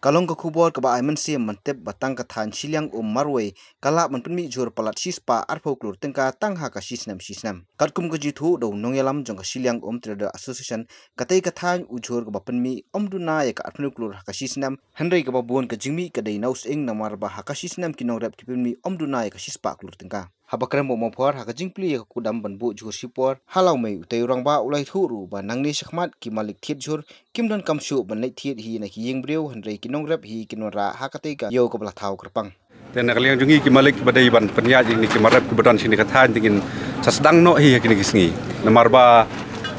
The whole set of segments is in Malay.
Kalong ka kubor ka ba ay mensi mentep batang kathan siliang marwe kala menpenmi jur palat sispa arpau klur tengka tangha ka sisnam. Katkum ka jithu do nongyalam jong ka siliang trader association katai kathan ujur ka bapenmi duna ya ka arpau klur ka sisnam henry ka babon ka jingmi ka dai naus ing namar ba ka sisnam kinong rep kipenmi duna ya ka sispa klur tengka. Habakram mo mopor haka jingpli ya kudam banbu jur sipor halau mai utai urang ba ulai thuru ba nangni sakmat ki malik thiet jur kim don kamsu ban lai thiet hi na ki yeng breu henry kinong rep hi kinora hakate ka yo ka bla thau kerpang. Dan kalian jungi ki malik badai ban penyaji ni ki marap ki badan sini kathan tingin sasdang no hi kini kisngi namar ba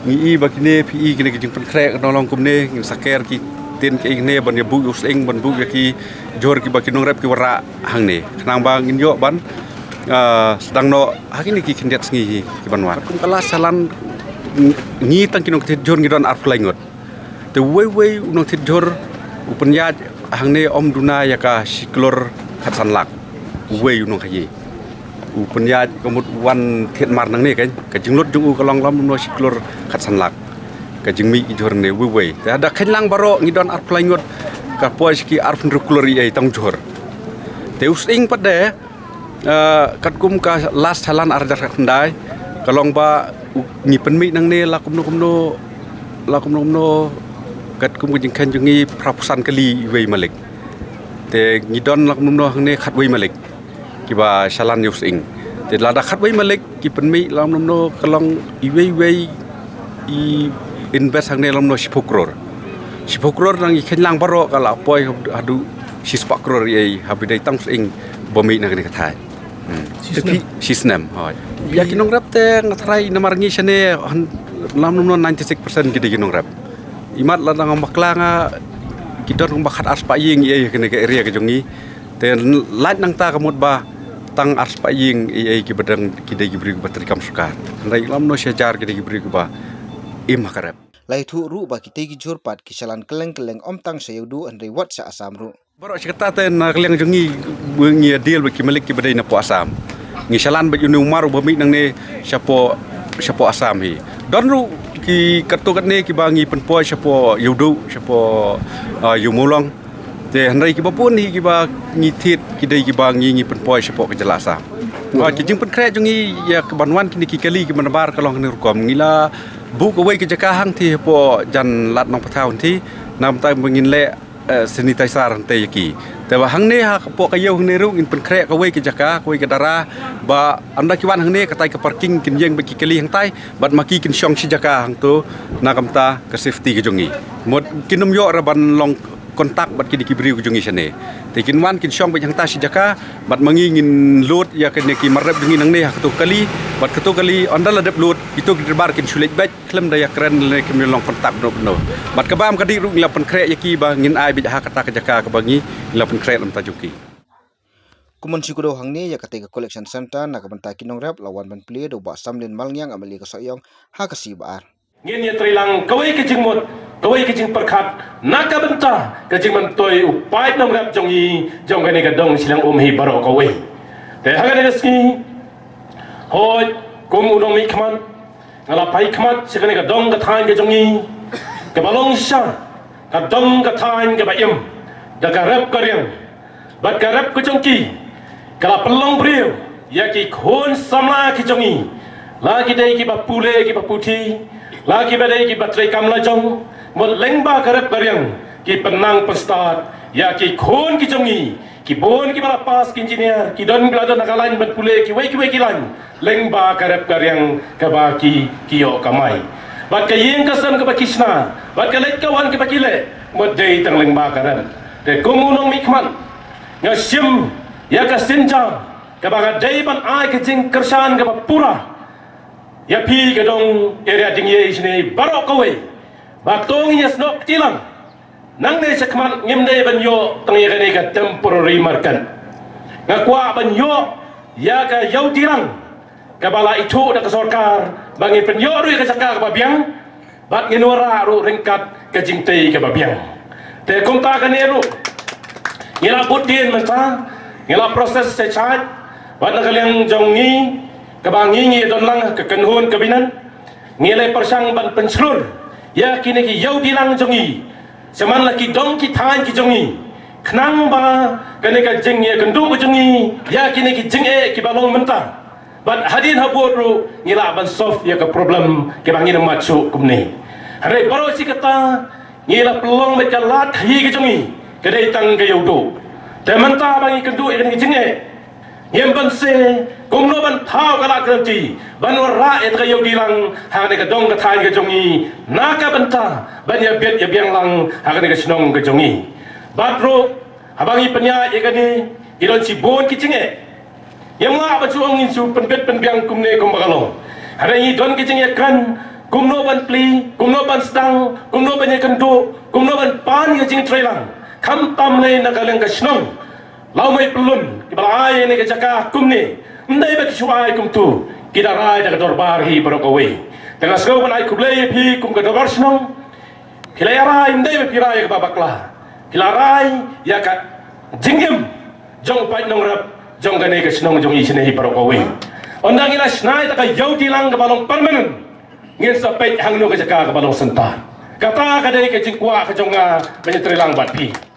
ngi ba kini pi kini ki jing pen krek nolong kumne ngin saker ki tin ki ingne ban ya bu useng ban bu ya ki jor ki ba kinong rep ki wara hang ne kanang ba ngin yo ban sedang no hakini ki kindiat sngi ki banwar kum kala salan ngi tang kinong tit jor ngi don ar flaingot te wei unong tit jor upenyaj hangne duna ya ka siklor khatsan lak wei unong khayi upenyaj komut wan tit mar nang ne kan ka jinglot jung u kalong lam no siklor khatsan lak ka jingmi jor ne wei te ada khenlang baro ngi don ar flaingot ka pois ki ar funruklor ai tang jor te using pade katkum ka last halan arjar khandai kalong ba ni penmi nang ne lakum no katkum jing khan jungi prapusan kali wei malik te ngidon lakum no hang ne khat wei malik ki ba shalan yus ing te lada khat wei malik ki penmi lakum no kalong i wei i invest hang ne lakum no 10 crore nang i khenlang baro kala poi adu 10 crore ai habidai tang ing bomi nang ne kathai Sisnam hoy ya kinong rap te ngatrai namarngi shane lam no 96% gidi kinong rap imat la nang maklanga kidon bakhat aspa ying ye kene ke area ke jongi te laj nang ta kamut ba tang aspa ying ye ki bedang kidai gibri ba trikam sukar ndai lam no shajar kidai gibri ba im hakarap Lai thu ru ba kitei ki jur pat kisalan keleng tang sayudu andai wat sa asam ru baro cerita te na keleng jongi bungi deal ba ki malik ki bedai na po asam ngisalan ba yunu maru ba mi nang ne siapo asam hi don ru ki katukat ne ki bangi penpoi siapo yudu siapo yumulong te handai ki bapun hi ki ba ngithit ki dai ki bangi ngi penpoi siapo kejelasa ki jing pen kre jongi ya kebanwan kini ki kali ki manabar kalong ni rukom ngila bu ko wei ki jakahang thi po jan lat nong pathaun thi nam tai mengin le sanitizer te ki te ba hang ne ha po ka yeu ne ru in pen kre ka wei ki jaka ko wei ki dara ba anda ki wan hang ne ka tai ka parking kin yeng ba ki kali hang tai bat maki kin syong si jaka hang tu na kamta ka safety ki jongi mod kinum yo ra ban long kontak bat ki dikibri ki jongi sane te kin wan kin syong ba hang ta si jaka bat mangi ngin load ya ken ki marab jongi nang ne ha tu kali bat ketu kali anda la dep load itu ki bar kin sulit bat klem da ya kren le kin long kontak no bat ka bam ka di ru la pen kre ya ki ba ngin ai bi ha kata ka jaka ka bangi la pen kre lam ta jongi kuman sikudo hangni ya katei ka collection center na kabanta kinong rep lawan ban play do ba samlin malngyang amali ka soyong ha ka sibar ngin ya trilang kawai ke jingmot kawai ke jing perkhat naka benta ke jing man toy upai nong rap jongi jong gane ka dong silang hi baro kawai te hagane ski hoy kum udong mi khman ngala pai khmat sikane ka dong ka thain ke jongi ke balong sha ka dong ka thain ke ba im da ka rap ka riang bat ka rap ka jongki kala pelong brio ya ki khon samla ki jongi lagi dai ki ba pule ki ba puthi lagi badai ki batrai kamla jong mod lengba karep karyang ki penang pestat ya ki khon ki jongi ki bon ki bala pas ki engineer ki don glado nakalain bat pule ki wei ki lan lengba karep karyang ka ba ki yo kamai bat ka yeng kasam ka ba kisna bat ka let kawan ka ba kile mod dei tang lengba karep te kumunong mikman nga sim ya ka sinjam ka ba dei ban ai ka jing kersan ka ba pura ya pi ke dong area tingye isne barok kowe batong yes nok tilang nang ne sekman ngim ne banyo tangi gane ka temporary market ngakwa banyo ya ka yau tirang ka bala itu da ka sarkar bangi penyo ru ka sakar ka babiang bat nginora ru ringkat ka jingte ka babiang te konta ka ne ru ngila budin menta ngila proses sechat bat nakaliang jongi kabangi ngi don lang ke kenhun kabinan ngilai persang ban penslur ya kini ki yau bilang jongi seman laki dong ki thain ki jongi kenang ba kene ka jing ye kendu ko jungi ya kini ki jing ki balong mentah but hadin habur ru ngila ban sof ya ka problem ke bangin machu kumni hare baro si kata ngila pelong me kalat hi ki jungi kene tang ke yodo te mentah bangi kendu ki jing yem ban se kumno ban thao kala kranti ban ra et ka yodi lang ha ne ka dong ka thai ka jungi na ka banta ban ya bet ya biang lang ha ne ka snong ka jungi batro habangi penya yegani idon si bon kichinge yamwa bachuang insu penbet penbiang kumne kumbagalo hari don kichinge kan kumno ban pli kumno ban stang kumno ban yekandu kumno ban pan kichinge trailang kam tamle nagaleng ka snong laumai pelun kibalai ne ka jaka kumne ndai ba kishuai kumtu kidarai da dorbar hi barokawe tengah sego ban ai kublei phi kum ka dorbar snong kilayarai ndai ba pirai ka babakla Kilarai ya ka jingim jong pai nong rap jong gane ka snong jong isine hi paro ko wi ondang ila snai ta ka yauti lang ka balong permanent ngin sa pet hang no ka jaka ka balong senta kata ka dai ka jingkwa ka jong nga banyak trilang bat pi